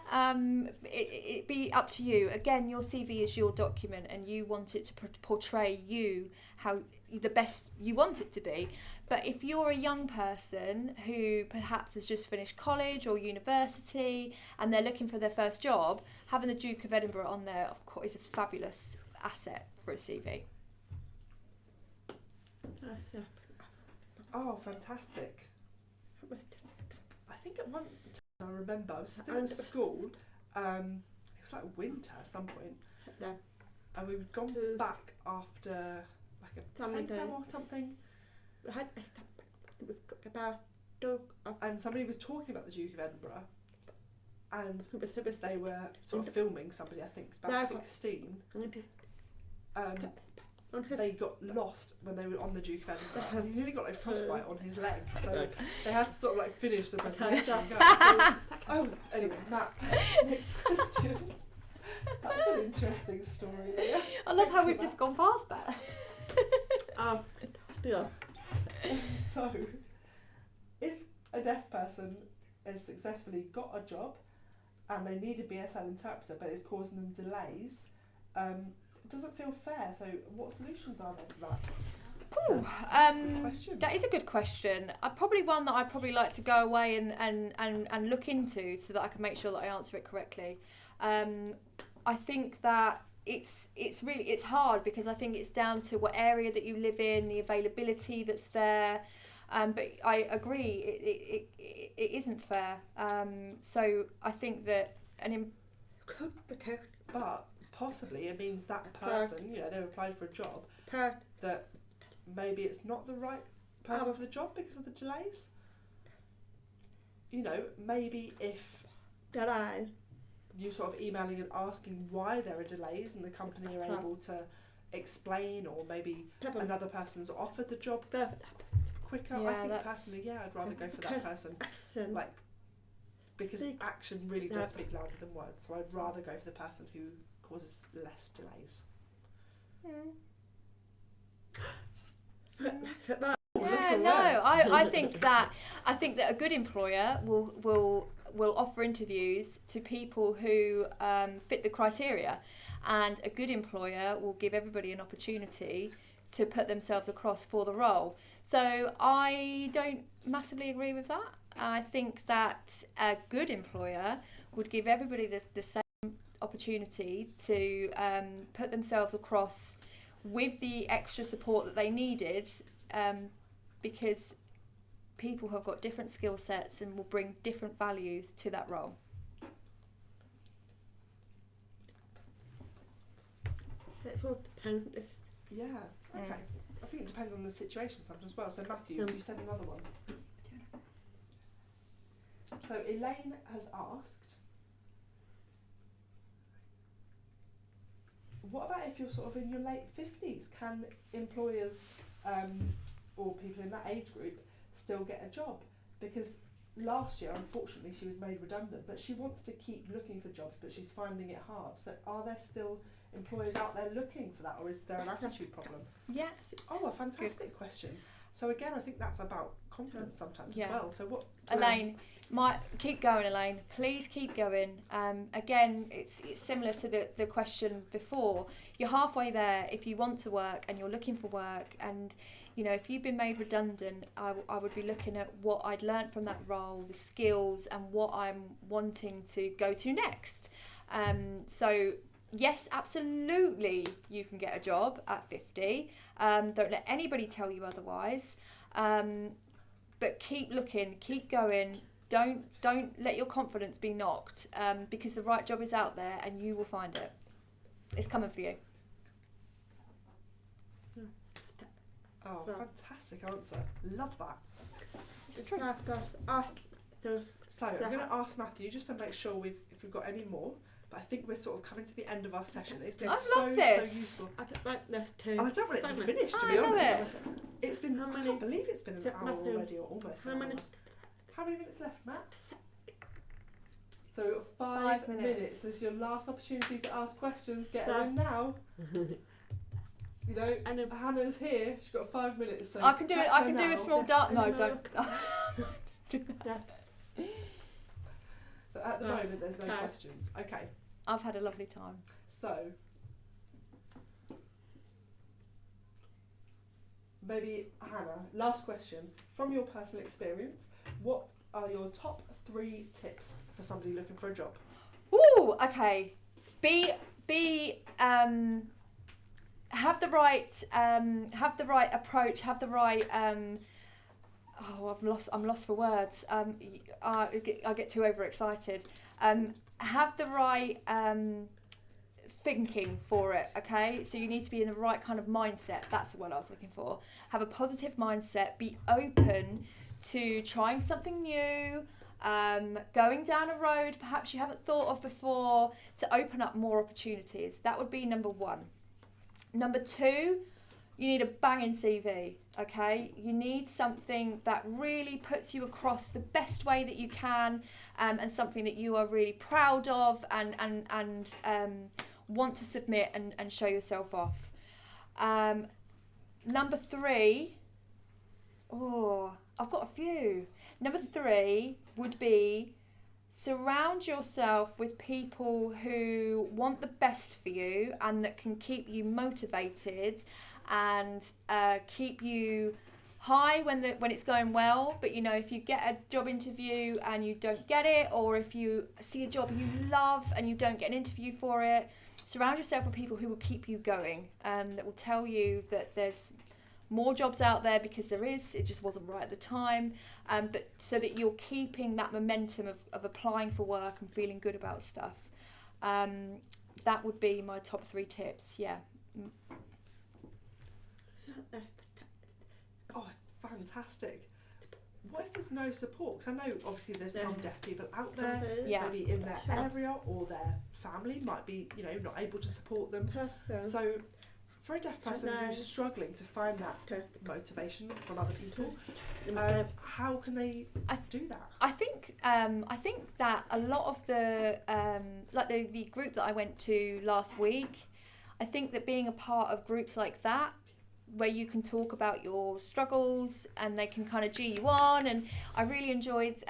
It be up to you. Again, your CV is your document and you want it to portray you how the best you want it to be. But if you're a young person who perhaps has just finished college or university and they're looking for their first job, having the Duke of Edinburgh on there, of course, is a fabulous asset for a CV. Oh, fantastic. I think at one time I remember I was still at school, it was like winter at some point, and we would gone back after like a playtime or something, and somebody was talking about the Duke of Edinburgh, and they were sort of filming somebody, I think about 16. They got lost when they were on the Duke of Edinburgh, and he nearly got like frostbite on his leg, so they had to sort of like finish the presentation and go. Anyway, Matt, next question. That's an interesting story. Yeah. I love how we've just gone past that. So, if a deaf person has successfully got a job and they need a BSL interpreter but it's causing them delays, it doesn't feel fair. So what solutions are there to that? Question. That is a good question. Probably one that I'd probably like to go away and look into so that I can make sure that I answer it correctly. I think that it's hard because I think it's down to what area that you live in, the availability that's there. But I agree, it isn't fair. So I think that but possibly it means that person, they've applied for a job, that maybe it's not the right person for the job because of the delays. Maybe if you sort of emailing and asking why there are delays and the company are able to explain, or maybe another person's offered the job quicker. I think personally, I'd rather go for that person. Because action really does speak louder than words. So I'd rather go for the person who causes less delays. Yeah, no, I think that a good employer will offer interviews to people who fit the criteria, and a good employer will give everybody an opportunity to put themselves across for the role. So I don't massively agree with that. I think that a good employer would give everybody the same opportunity to put themselves across with the extra support that they needed, because people have got different skill sets and will bring different values to that role. That's all depends. Yeah, okay. I think it depends on the situation sometimes as well. So Matthew, you said another one. So Elaine has asked, what about if you're sort of in your late 50s? Can employers or people in that age group still get a job? Because last year, unfortunately, she was made redundant, but she wants to keep looking for jobs, but she's finding it hard. So are there still employers out there looking for that, or is there an attitude problem? Yeah. Oh, a fantastic question. So again, I think that's about confidence sometimes as well. So what, Elaine, keep going, Elaine. Please keep going. Again, it's similar to the question before. You're halfway there. If you want to work and you're looking for work, and you know, if you've been made redundant, I would be looking at what I'd learnt from that role, the skills, and what I'm wanting to go to next. So yes, absolutely, you can get a job at 50. Don't let anybody tell you otherwise. But keep looking, keep going. Don't let your confidence be knocked, because the right job is out there and you will find it. It's coming for you. Oh, fantastic answer. Love that. It's true. So I'm going to ask Matthew just to make sure if we've got any more. But I think we're sort of coming to the end of our session. It's been so useful. I don't like this too. And I don't want it to finish, to be honest. It's been, I can't believe it's been an hour already, or almost an hour. How many minutes left, Matt? So we've got 5 minutes. This is your last opportunity to ask questions. Get her in now. You know, and Hannah's here. She's got 5 minutes. So I can do it. I can do a small dart. No, don't. So at the moment, there's no questions. Okay. I've had a lovely time. So, maybe Hannah, last question. From your personal experience, what are your top 3 tips for somebody looking for a job? Ooh, okay. Have the right approach. Have the right. I'm lost for words. I get too overexcited. Have the right thinking for it, okay? So you need to be in the right kind of mindset. That's the word I was looking for. Have a positive mindset. Be open to trying something new, going down a road perhaps you haven't thought of before, to open up more opportunities. That would be number 1. Number 2, you need a banging CV, okay? You need something that really puts you across the best way that you can, and something that you are really proud of and want to submit and show yourself off. Number 3, I've got a few. Number 3 would be surround yourself with people who want the best for you and that can keep you motivated and keep you high when it's going well. But you know, if you get a job interview and you don't get it, or if you see a job you love and you don't get an interview for it, surround yourself with people who will keep you going, that will tell you that there's more jobs out there, because it just wasn't right at the time, but so that you're keeping that momentum of applying for work and feeling good about stuff. That would be my top 3 tips. Yeah. Oh, fantastic. What if there's no support? Because I know obviously there's some deaf people out there, maybe in their area, or their family might be, you know, not able to support them. So for a deaf person who's struggling to find that motivation from other people, how can they do that? I think that a lot of the the group that I went to last week, I think that being a part of groups like that where you can talk about your struggles and they can kind of G you on. And I really enjoyed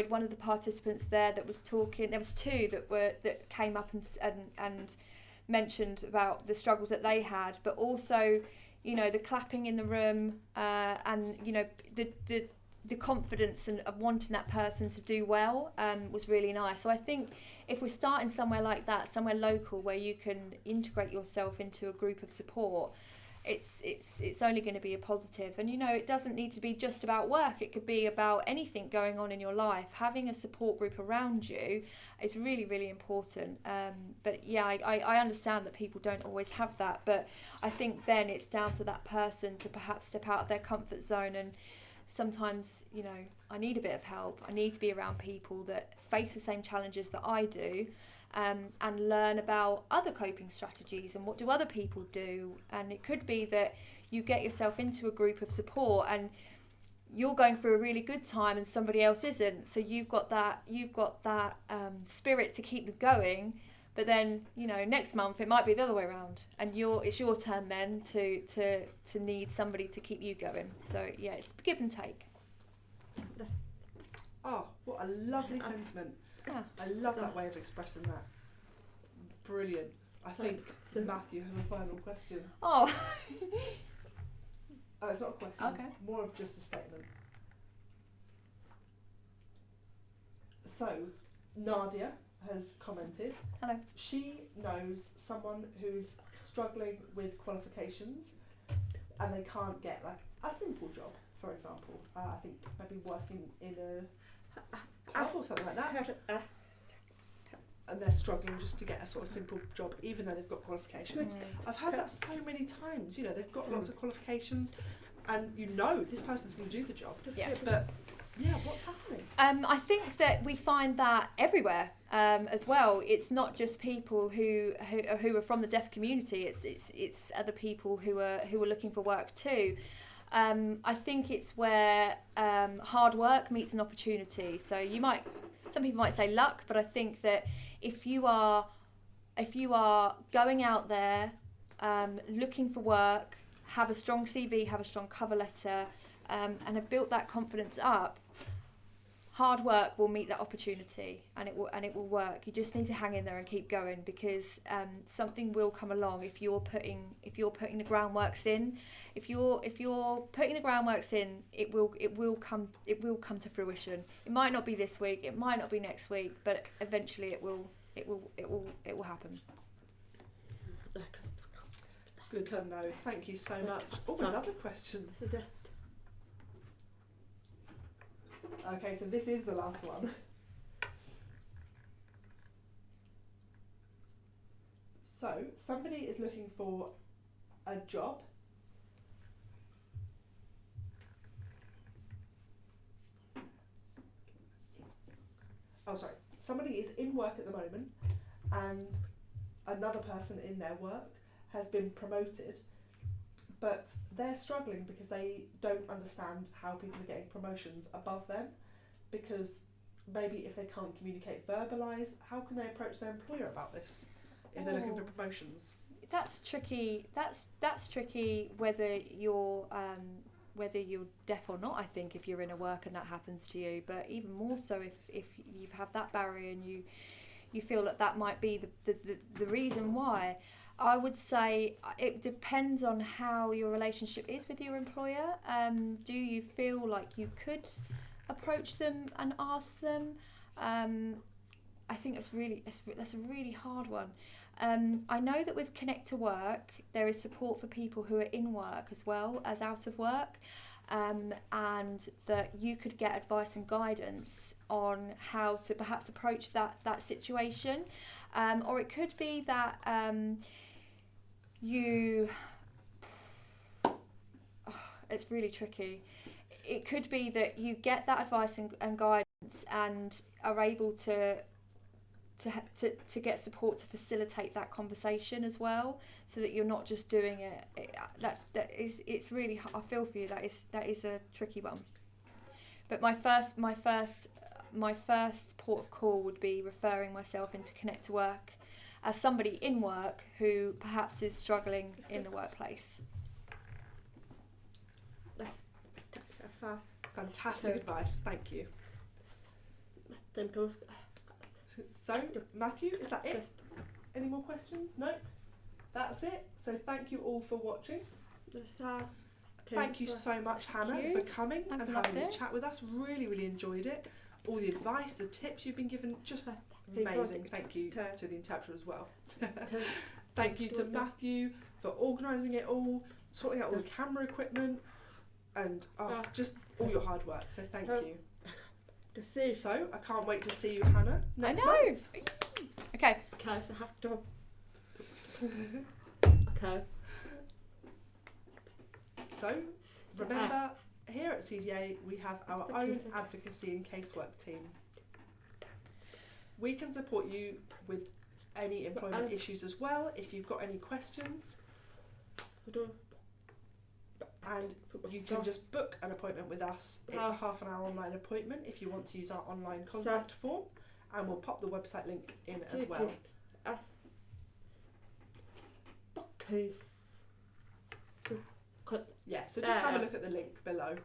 one of the participants there that was talking. There was two that came up and mentioned about the struggles that they had, but also, you know, the clapping in the room, and, you know, the confidence and of wanting that person to do well was really nice. So I think if we're starting somewhere like that, somewhere local where you can integrate yourself into a group of support, it's only going to be a positive. And, you know, it doesn't need to be just about work. It could be about anything going on in your life. Having a support group around you is really, really important. But yeah, I understand that people don't always have that, but I think then it's down to that person to perhaps step out of their comfort zone. And sometimes, you know, I need a bit of help. I need to be around people that face the same challenges that I do, and learn about other coping strategies and what do other people do. And it could be that you get yourself into a group of support and you're going through a really good time and somebody else isn't. So you've got that spirit to keep them going. But then, you know, next month it might be the other way around, and it's your turn then to need somebody to keep you going. So yeah, it's give and take. Oh, what a lovely sentiment. Yeah. I love that way of expressing that. Brilliant. I think Matthew has a final question. Oh. Oh, it's not a question. Okay. More of just a statement. So, Nadia has commented. Hello. She knows someone who's struggling with qualifications and they can't get like a simple job, for example. I think maybe working in a pub or something like that. And they're struggling just to get a sort of simple job, even though they've got qualifications. I've heard that so many times. You know, they've got lots of qualifications, and you know this person's going to do the job. Yeah. But yeah, what's happening? I think that we find that everywhere as well. It's not just people who are from the deaf community. It's other people who are looking for work too. I think it's where hard work meets an opportunity. So some people might say luck, but I think that if you are going out there looking for work, have a strong CV, have a strong cover letter, and have built that confidence up, hard work will meet that opportunity, and it will work. You just need to hang in there and keep going, because something will come along if you're putting the groundworks in. If you're putting the groundworks in, it will come to fruition. It might not be this week, it might not be next week, but eventually it will happen. Good to know. Thank you so much. Oh, another question. Okay, so this is the last one. So, somebody is looking for a job. Oh, sorry. Somebody is in work at the moment, and another person in their work has been promoted, but they're struggling because they don't understand how people are getting promotions above them, because maybe if they can't communicate, verbalise, how can they approach their employer about this if they're looking for promotions? That's tricky. That's tricky whether you're deaf or not. I think if you're in a work and that happens to you, but even more so if you have that barrier and you feel that might be the reason why. I would say it depends on how your relationship is with your employer. Do you feel like you could approach them and ask them? I think that's a really hard one. I know that with Connect to Work, there is support for people who are in work as well as out of work, and that you could get advice and guidance on how to perhaps approach that situation, or it could be that it's really tricky. It could be that you get that advice and guidance and are able to get support to facilitate that conversation as well, so that you're not just doing it. It's really, I feel for you. That is a tricky one. But my first port of call would be referring myself into Connect to Work as somebody in work who perhaps is struggling in the workplace. Fantastic advice. Thank you. So, Matthew, is that it? Any more questions? Nope. That's it. So thank you all for watching. Thank you so much, Hannah, for coming and having this chat with us. Really, really enjoyed it. All the advice, the tips you've been given, just amazing. Thank you to the interpreter as well. Thank you to Matthew for organising it all, sorting out all the camera equipment, and just all your hard work. So thank you. So I can't wait to see you, Hannah, next month. Okay. Okay, so I have to. Okay. So remember, here at CDA we have our own advocacy and casework team. We can support you with any employment issues as well if you've got any questions. And you can just book an appointment with us. It's a half-an-hour online appointment if you want to use our online contact form, and we'll pop the website link in as well. Yeah, so just have a look at the link below.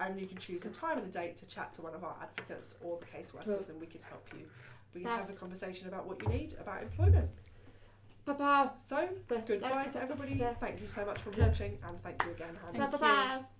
And you can choose a time and a date to chat to one of our advocates or the caseworkers, and we can help you. We can have a conversation about what you need about employment. Bye-bye. So, goodbye to everybody. Thank you so much for watching, and thank you again, Hannah. Thank you.